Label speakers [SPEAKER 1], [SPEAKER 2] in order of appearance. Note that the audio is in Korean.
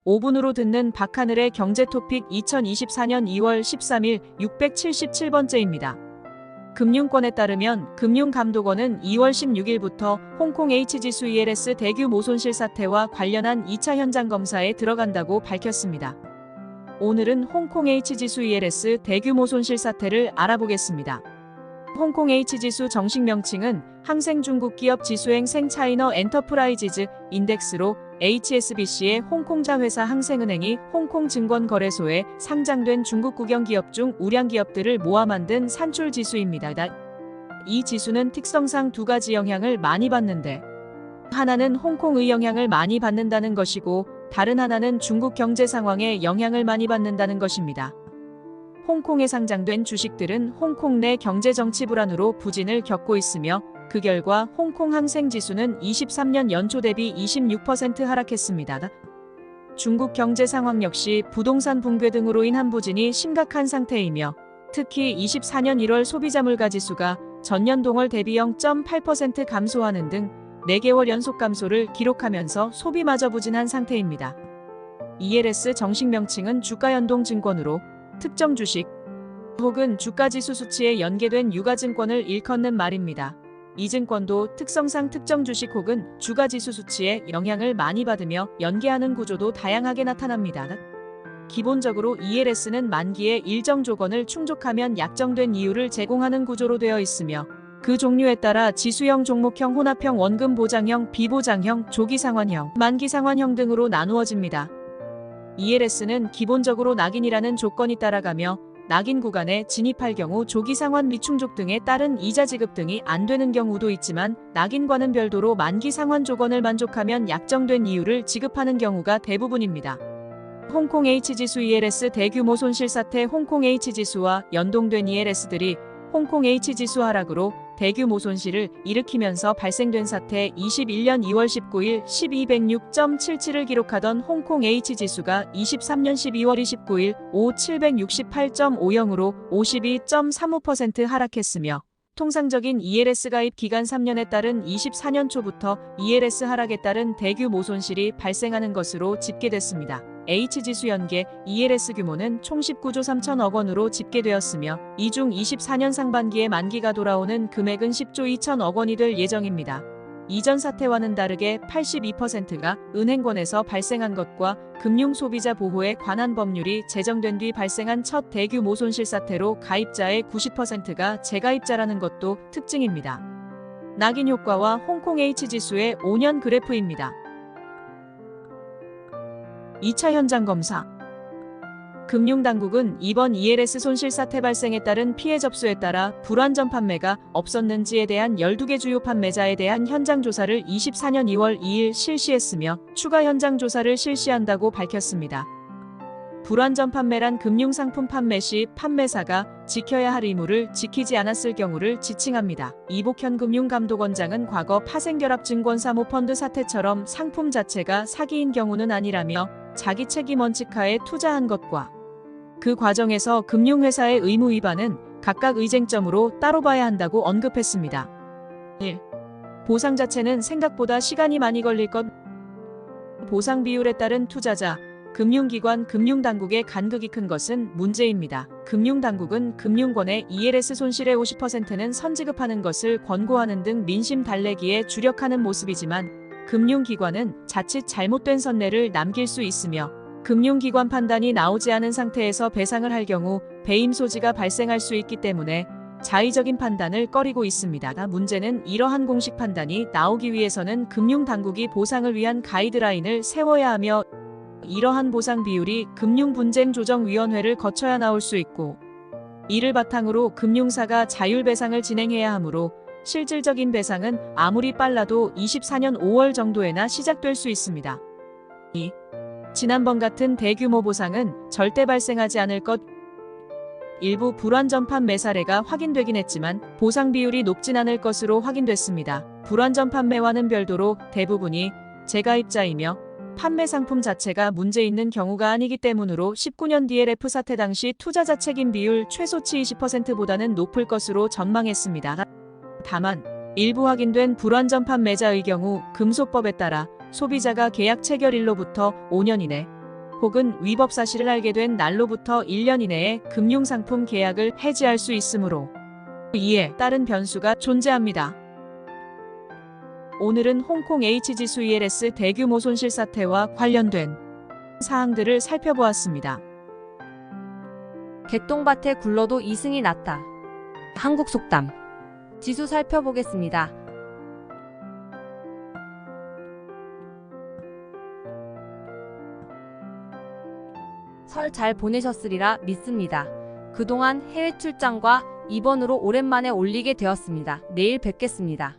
[SPEAKER 1] 5분으로 듣는 박하늘의 경제토픽 2024년 2월 13일 677번째입니다. 금융권에 따르면 금융감독원은 2월 16일부터 홍콩 H지수 ELS 대규모 손실 사태와 관련한 2차 현장 검사에 들어간다고 밝혔습니다. 오늘은 홍콩 H지수 ELS 대규모 손실 사태를 알아보겠습니다. 홍콩 H지수 정식 명칭은 항생 중국 기업 지수행생 차이너 엔터프라이지즈 인덱스로 HSBC의 홍콩자 회사 항생은행이 홍콩증권거래소에 상장된 중국 국영 기업 중 우량 기업들을 모아 만든 산출 지수입니다. 이 지수는 특성상 두 가지 영향을 많이 받는데, 하나는 홍콩의 영향을 많이 받는다는 것이고 다른 하나는 중국 경제 상황에 영향을 많이 받는다는 것입니다. 홍콩에 상장된 주식들은 홍콩 내 경제 정치 불안으로 부진을 겪고 있으며 그 결과 홍콩 항생 지수는 23년 연초 대비 26% 하락했습니다. 중국 경제 상황 역시 부동산 붕괴 등으로 인한 부진이 심각한 상태이며 특히 24년 1월 소비자 물가 지수가 전년 동월 대비 0.8% 감소하는 등 4개월 연속 감소를 기록하면서 소비마저 부진한 상태입니다. ELS 정식 명칭은 주가연동증권으로 특정 주식 혹은 주가지수 수치에 연계된 유가증권을 일컫는 말입니다. 이 증권도 특성상 특정 주식 혹은 주가지수 수치에 영향을 많이 받으며 연계하는 구조도 다양하게 나타납니다. 기본적으로 ELS는 만기에 일정 조건을 충족하면 약정된 이율을 제공하는 구조로 되어 있으며 그 종류에 따라 지수형, 종목형, 혼합형, 원금 보장형, 비보장형, 조기상환형, 만기상환형 등으로 나누어집니다. ELS는 기본적으로 낙인이라는 조건이 따라가며 낙인 구간에 진입할 경우 조기상환 미충족 등에 따른 이자 지급 등이 안 되는 경우도 있지만 낙인과는 별도로 만기상환 조건을 만족하면 약정된 이율을 지급하는 경우가 대부분입니다. 홍콩 H지수 ELS 대규모 손실 사태. 홍콩 H지수와 연동된 ELS들이 홍콩 H지수 하락으로 대규모 손실을 일으키면서 발생된 사태. 21년 2월 19일 1206.77을 기록하던 홍콩 H지수가 23년 12월 29일 5768.50으로 52.35% 하락했으며 통상적인 ELS 가입 기간 3년에 따른 24년 초부터 ELS 하락에 따른 대규모 손실이 발생하는 것으로 집계됐습니다. H지수 연계 ELS 규모는 총 19조 3천억 원으로 집계되었으며 이 중 24년 상반기에 만기가 돌아오는 금액은 10조 2천억 원이 될 예정입니다. 이전 사태와는 다르게 82%가 은행권에서 발생한 것과 금융 소비자 보호에 관한 법률이 제정된 뒤 발생한 첫 대규모 손실 사태로 가입자의 90%가 재가입자라는 것도 특징입니다. 낙인 효과와 홍콩 H지수의 5년 그래프입니다. 2차 현장 검사. 금융당국은 이번 ELS 손실 사태 발생에 따른 피해 접수에 따라 불완전 판매가 없었는지에 대한 12개 주요 판매자에 대한 현장 조사를 24년 2월 2일 실시했으며 추가 현장 조사를 실시한다고 밝혔습니다. 불완전 판매란 금융상품 판매 시 판매사가 지켜야 할 의무를 지키지 않았을 경우를 지칭합니다. 이복현 금융감독원장은 과거 파생결합증권사모펀드 사태처럼 상품 자체가 사기인 경우는 아니라며 자기 책임 원칙하에 투자한 것과 그 과정에서 금융회사의 의무 위반은 각각 의쟁점으로 따로 봐야 한다고 언급했습니다. 1. 보상 자체는 생각보다 시간이 많이 걸릴 것. 보상 비율에 따른 투자자, 금융기관, 금융당국의 간극이 큰 것은 문제입니다. 금융당국은 금융권의 ELS 손실의 50%는 선지급하는 것을 권고하는 등 민심 달래기에 주력하는 모습이지만 금융기관은 자칫 잘못된 선례를 남길 수 있으며 금융기관 판단이 나오지 않은 상태에서 배상을 할 경우 배임 소지가 발생할 수 있기 때문에 자의적인 판단을 꺼리고 있습니다. 문제는 이러한 공식 판단이 나오기 위해서는 금융당국이 보상을 위한 가이드라인을 세워야 하며 이러한 보상 비율이 금융분쟁조정위원회를 거쳐야 나올 수 있고 이를 바탕으로 금융사가 자율배상을 진행해야 하므로 실질적인 배상은 아무리 빨라도 24년 5월 정도에나 시작될 수 있습니다. 2. 지난번 같은 대규모 보상은 절대 발생하지 않을 것. 일부 불완전 판매 사례가 확인되긴 했지만 보상 비율이 높진 않을 것으로 확인됐습니다. 불완전 판매와는 별도로 대부분이 재가입자이며 판매 상품 자체가 문제 있는 경우가 아니기 때문으로 19년 DLF 사태 당시 투자자 책임 비율 최소치 20%보다는 높을 것으로 전망했습니다. 다만 일부 확인된 불완전 판매자의 경우 금소법에 따라 소비자가 계약 체결일로부터 5년 이내 혹은 위법 사실을 알게 된 날로부터 1년 이내에 금융상품 계약을 해지할 수 있으므로 이에 따른 변수가 존재합니다. 오늘은 홍콩 HG수 ELS 대규모 손실 사태와 관련된 사항들을 살펴보았습니다.
[SPEAKER 2] 개똥밭에 굴러도 이승이 낫다. 한국 속담. 지수 살펴보겠습니다. 설 잘 보내셨으리라 믿습니다. 그동안 해외 출장과 입원으로 오랜만에 올리게 되었습니다. 내일 뵙겠습니다.